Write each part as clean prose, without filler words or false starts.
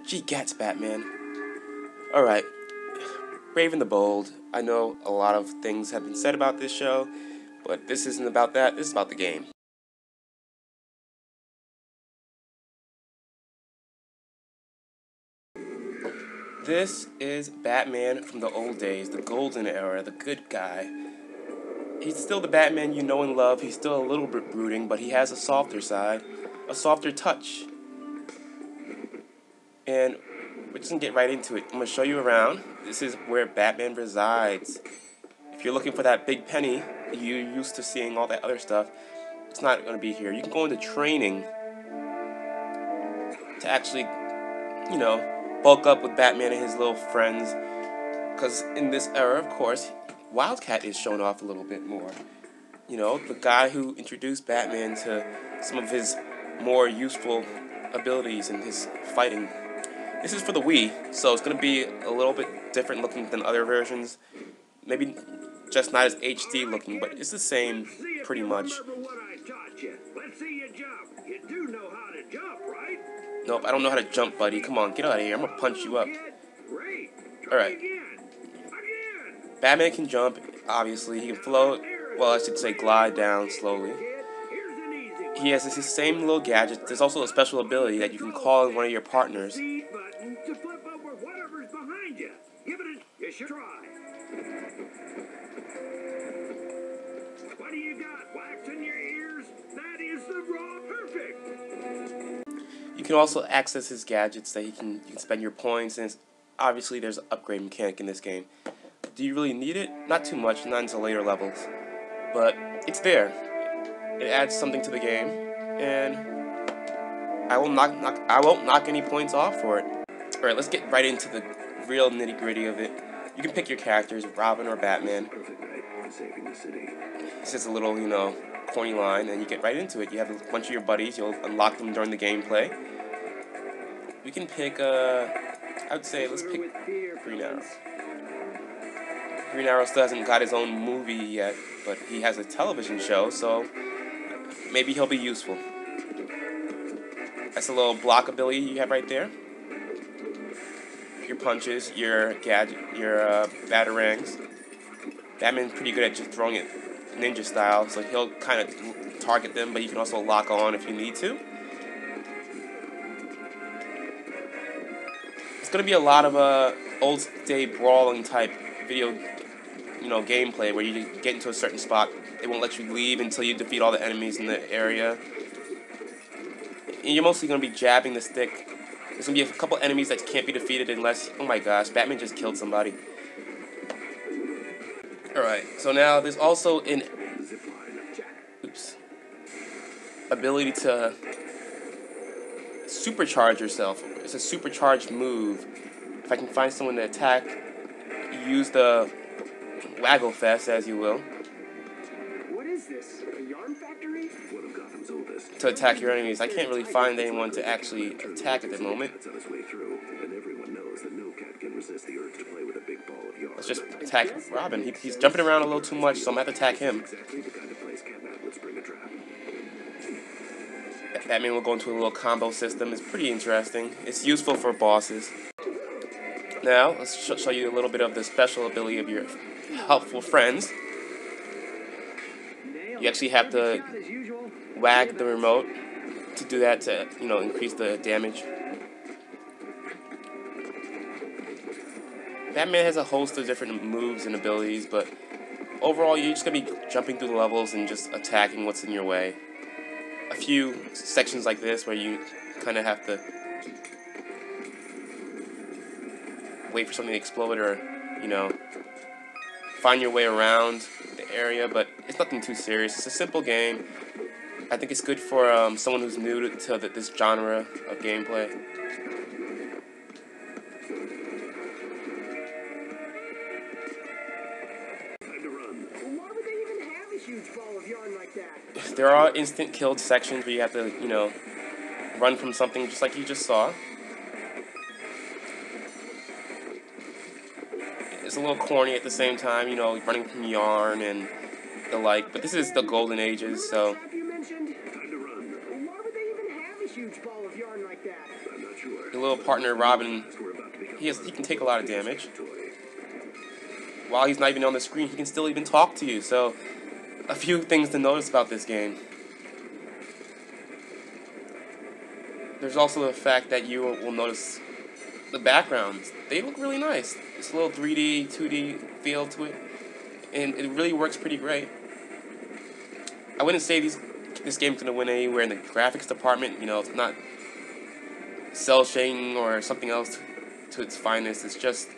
Gee, gats, Batman. Alright, Brave and the Bold. I know a lot of things have been said about this show, but this isn't about that, this is about the game. This is Batman from the old days, the golden era, the good guy. He's still the Batman you know and love. He's still a little bit brooding, but he has a softer side, a softer touch. And we're just gonna get right into it. I'm gonna show you around. This is where Batman resides. If you're looking for that big penny, you're used to seeing all that other stuff, it's not gonna be here. You can go into training to actually, bulk up with Batman and his little friends. Because in this era, of course, Wildcat is shown off a little bit more. You know, the guy who introduced Batman to some of his more useful abilities in his fighting. This is for the Wii, so it's going to be a little bit different looking than other versions. Maybe just not as HD looking, but it's the same pretty much. Nope, I don't know how to jump, buddy. Come on, get out of here. I'm going to punch you up. Alright. Batman can jump, obviously. He can float, well, I should say glide down slowly. He has his same little gadget. There's also a special ability that you can call in one of your partners. What do you got? Wax in your ears? That is the raw perfect. You can also access his gadgets that you can spend your points, and obviously there's an upgrade mechanic in this game. Do you really need it? Not too much, not until later levels. But it's there. It adds something to the game, and I won't knock any points off for it. Alright, let's get right into the real nitty-gritty of it. You can pick your characters, Robin or Batman. It's just a little, corny line, and you get right into it. You have a bunch of your buddies, you'll unlock them during the gameplay. We can pick, I would say, let's pick Green Arrow. Green Arrow still hasn't got his own movie yet, but he has a television show, so maybe he'll be useful. That's a little block ability you have right there. Your punches, your gadget, your batarangs. Batman's pretty good at just throwing it ninja style, so he'll kind of target them, but you can also lock on if you need to. It's going to be a lot of old day brawling type video gameplay where you get into a certain spot, they won't let you leave until you defeat all the enemies in the area. And you're mostly going to be jabbing the stick. There's going to be a couple enemies that can't be defeated unless, oh my gosh, Batman just killed somebody. Alright, so now there's also an ability to supercharge yourself. It's a supercharged move. If I can find someone to attack, use the Waggle Fest, as you will. What is this? A yarn factory? One of Gotham's oldest. To attack your enemies. I can't really find anyone to actually attack at the moment. Let's just attack Robin. He's jumping around a little too much, so I'm going to have to attack him. Batman will go into a little combo system. It's pretty interesting. It's useful for bosses. Now, let's show you a little bit of the special ability of your helpful friends. You actually have to wag the remote to do that to, increase the damage. Batman has a host of different moves and abilities, but overall you're just going to be jumping through the levels and just attacking what's in your way. A few sections like this where you kind of have to wait for something to explode or, find your way around the area, but it's nothing too serious. It's a simple game. I think it's good for someone who's new to this genre of gameplay. There are instant killed sections where you have to, run from something just like you just saw. It's a little corny at the same time, running from yarn and the like, but this is the golden ages, so it little partner Robin, he can take a lot of damage. While he's not even on the screen, he can still even talk to you. So, a few things to notice about this game. There's also the fact that you will notice the backgrounds. They look really nice. It's a little 3D, 2D feel to it, and it really works pretty great. I wouldn't say this game's gonna win anywhere in the graphics department. You know, it's not cell shading or something else to its finest. It's just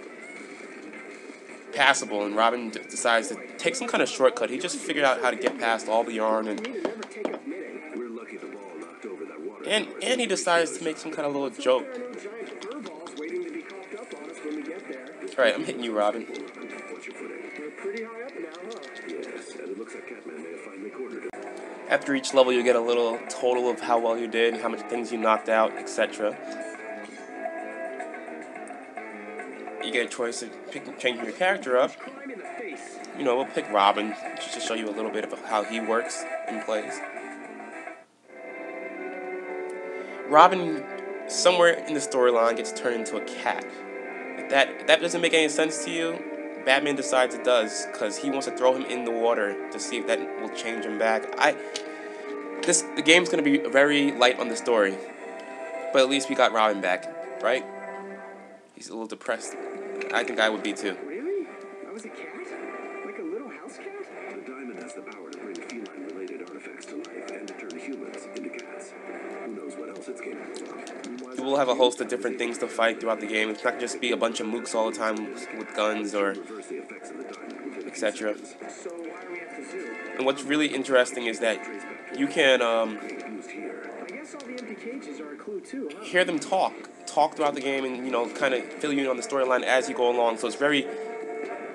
passable, and Robin decides to take some kind of shortcut. He just figured out how to get past all the yarn, and he decides to make some kind of little joke. Alright, I'm hitting you, Robin. After each level, you get a little total of how well you did, how much things you knocked out, etc. You get a choice of changing your character up. You know, we'll pick Robin just to show you a little bit of how he works and plays. Robin, somewhere in the storyline, gets turned into a cat. If that doesn't make any sense to you, Batman decides it does, because he wants to throw him in the water to see if that will change him back. The game's going to be very light on the story, but at least we got Robin back, right? He's a little depressed. I think I would be too. Really? I was a cat? Like a little house cat? The diamond has the power to bring feline-related artifacts to life and to turn humans into cats. Who knows what else it's capable of? You will have a host of different things to fight throughout the game. It's not just be a bunch of mooks all the time with guns or etc. And what's really interesting is that you can hear them talk throughout the game, and you know, kind of fill you in on the storyline as you go along. So it's very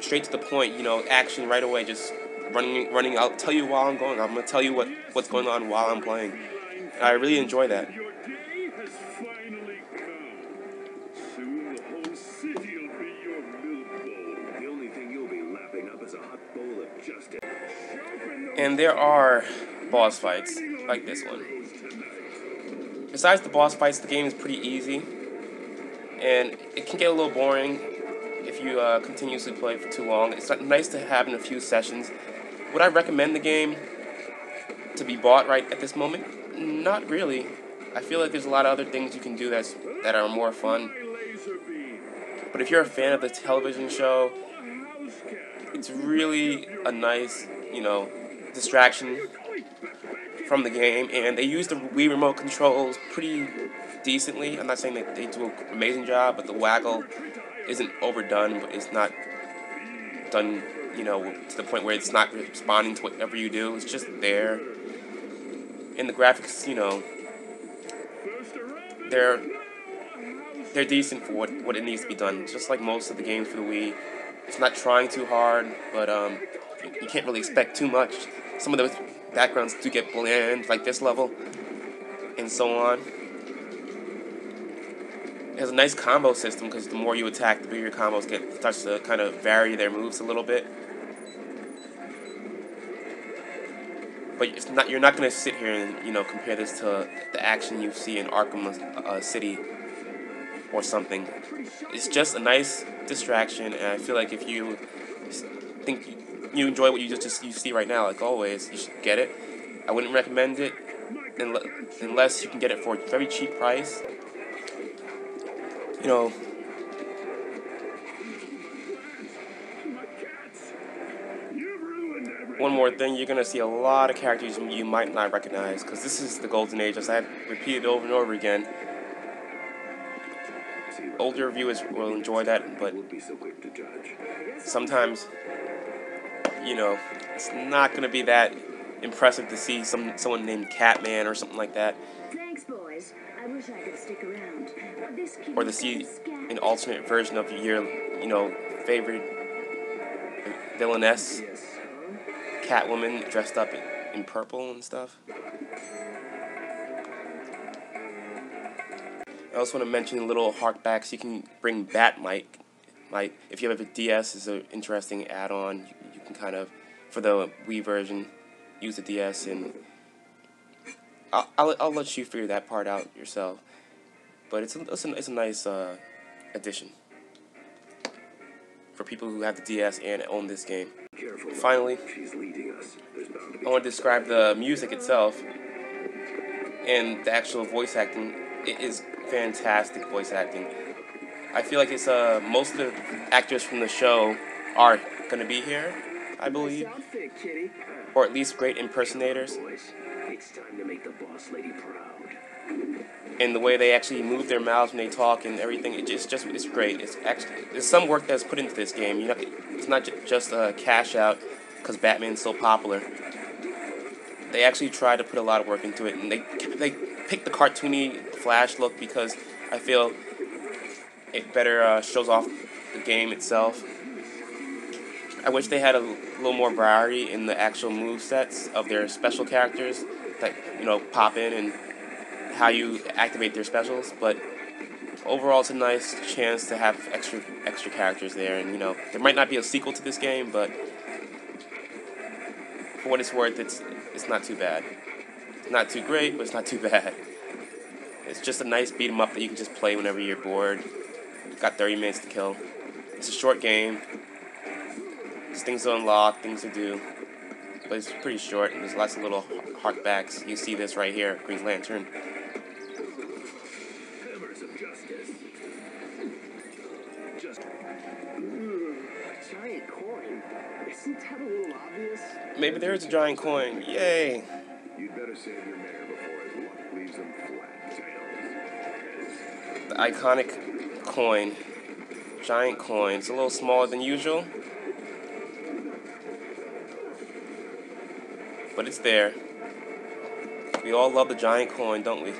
straight to the point. You know, action right away. Just running. I'll tell you while I'm going. I'm gonna tell you what's going on while I'm playing. And I really enjoy that. Your day has finally come. Soon the whole city will be your milk bowl. The only thing you'll be lapping up is a hot bowl of justice. And there are boss fights like this one. Besides the boss fights, the game is pretty easy, and it can get a little boring if you continuously play for too long. It's nice to have in a few sessions. Would I recommend the game to be bought right at this moment? Not really. I feel like there's a lot of other things you can do that are more fun. But if you're a fan of the television show, it's really a nice, you know, distraction from the game, and they use the Wii remote controls pretty decently. I'm not saying that they do an amazing job, but the waggle isn't overdone, but it's not done, you know, to the point where it's not responding to whatever you do. It's just there. And the graphics, you know, they're decent for what it needs to be done. Just like most of the games for the Wii, it's not trying too hard, but you can't really expect too much. Some of the backgrounds do get bland, like this level, and so on. It has a nice combo system, because the more you attack, the bigger your combos get. It starts to kind of vary their moves a little bit. But you're not going to sit here and, you know, compare this to the action you see in Arkham City or something. It's just a nice distraction, and I feel like if you think you enjoy what you see right now, like always, you should get it. I wouldn't recommend it unless you can get it for a very cheap price. You know, one more thing, you're going to see a lot of characters you might not recognize, because this is the Golden Age, as I've repeated over and over again. Older viewers will enjoy that, but sometimes, you know, it's not going to be that impressive to see someone named Catman or something like that. Thanks, boys. I wish I could stick around. Or to see an alternate version of your, you know, favorite villainess, Catwoman, dressed up in purple and stuff. I also want to mention little harkbacks. You can bring Batmite. If you have a DS, is an interesting add-on. You can kind of, for the Wii version, use the DS, and I'll let you figure that part out yourself. But it's a nice addition for people who have the DS and own this game. Careful. Finally, She's leading us. There's bound to be I want to describe the music itself and the actual voice acting. It is fantastic voice acting. I feel like it's most of the actors from the show are gonna be here, I believe, outfit, kitty. or at least great impersonators. Boys, it's time to make the boss lady proud. And the way they actually move their mouths when they talk and everything, it's great. It's actually there's some work that's put into this game. It's not just a cash out because Batman's so popular. They actually try to put a lot of work into it, and they pick the cartoony Flash look because I feel it better shows off the game itself. I wish they had a little more variety in the actual movesets of their special characters that pop in and how you activate their specials, but overall it's a nice chance to have extra characters there, and there might not be a sequel to this game, but for what it's worth, it's not too bad. It's not too great, but it's not too bad. It's just a nice beat 'em up that you can just play whenever you're bored. Got 30 minutes to kill. It's a short game. There's things to unlock, things to do, but it's pretty short, and there's lots of little harkbacks. You see this right here, Green Lantern. Hammers of justice. Giant coin. Isn't that a little obvious? Maybe there is a giant coin. Yay! You'd better save your mare before his luck leaves him flat. Tails. The iconic coin. Giant coin. It's a little smaller than usual, but it's there. We all love the giant coin, don't we?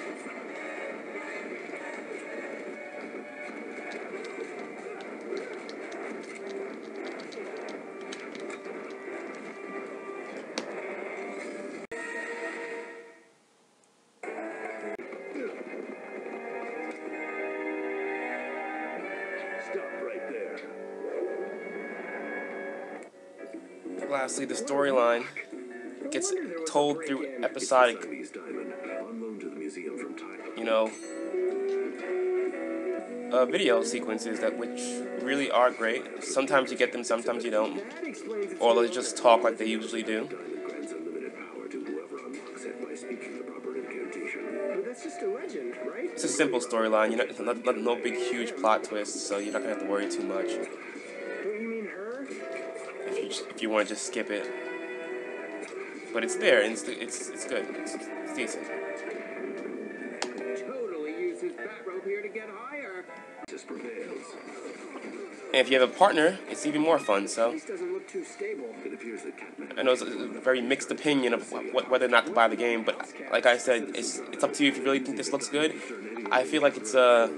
Stop right there. Lastly, the storyline gets told through episodic, Siamese diamond on loan to the museum from Thailand. video sequences which really are great. Sometimes you get them, sometimes you don't, or they just talk like they usually do. Diamond grants unlimited power to whoever unlocks it by speaking the proper incantation. But that's just a legend, right? It's a simple storyline. No big huge plot twists, so you're not gonna have to worry too much Don't you mean her? if you want to just skip it. But it's there, and it's good. It's decent. Totally use his bat rope here to get higher. Justice prevails. And if you have a partner, it's even more fun. So This doesn't look too stable. It appears that Catman. I know it's a very mixed opinion of whether or not to buy the game, but like I said, it's up to you if you really think this looks good. I feel like it's a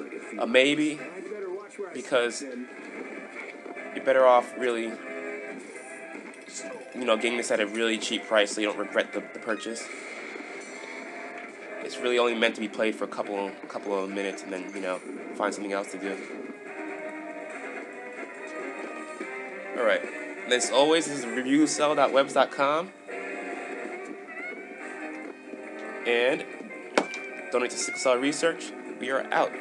maybe, I'd better watch where I because step then. you're better off really, getting this at a really cheap price so you don't regret the purchase. It's really only meant to be played for a couple of minutes and then, find something else to do. Alright, as always, this is reviewcell.webs.com. And donate to Sickle Cell Research. We are out.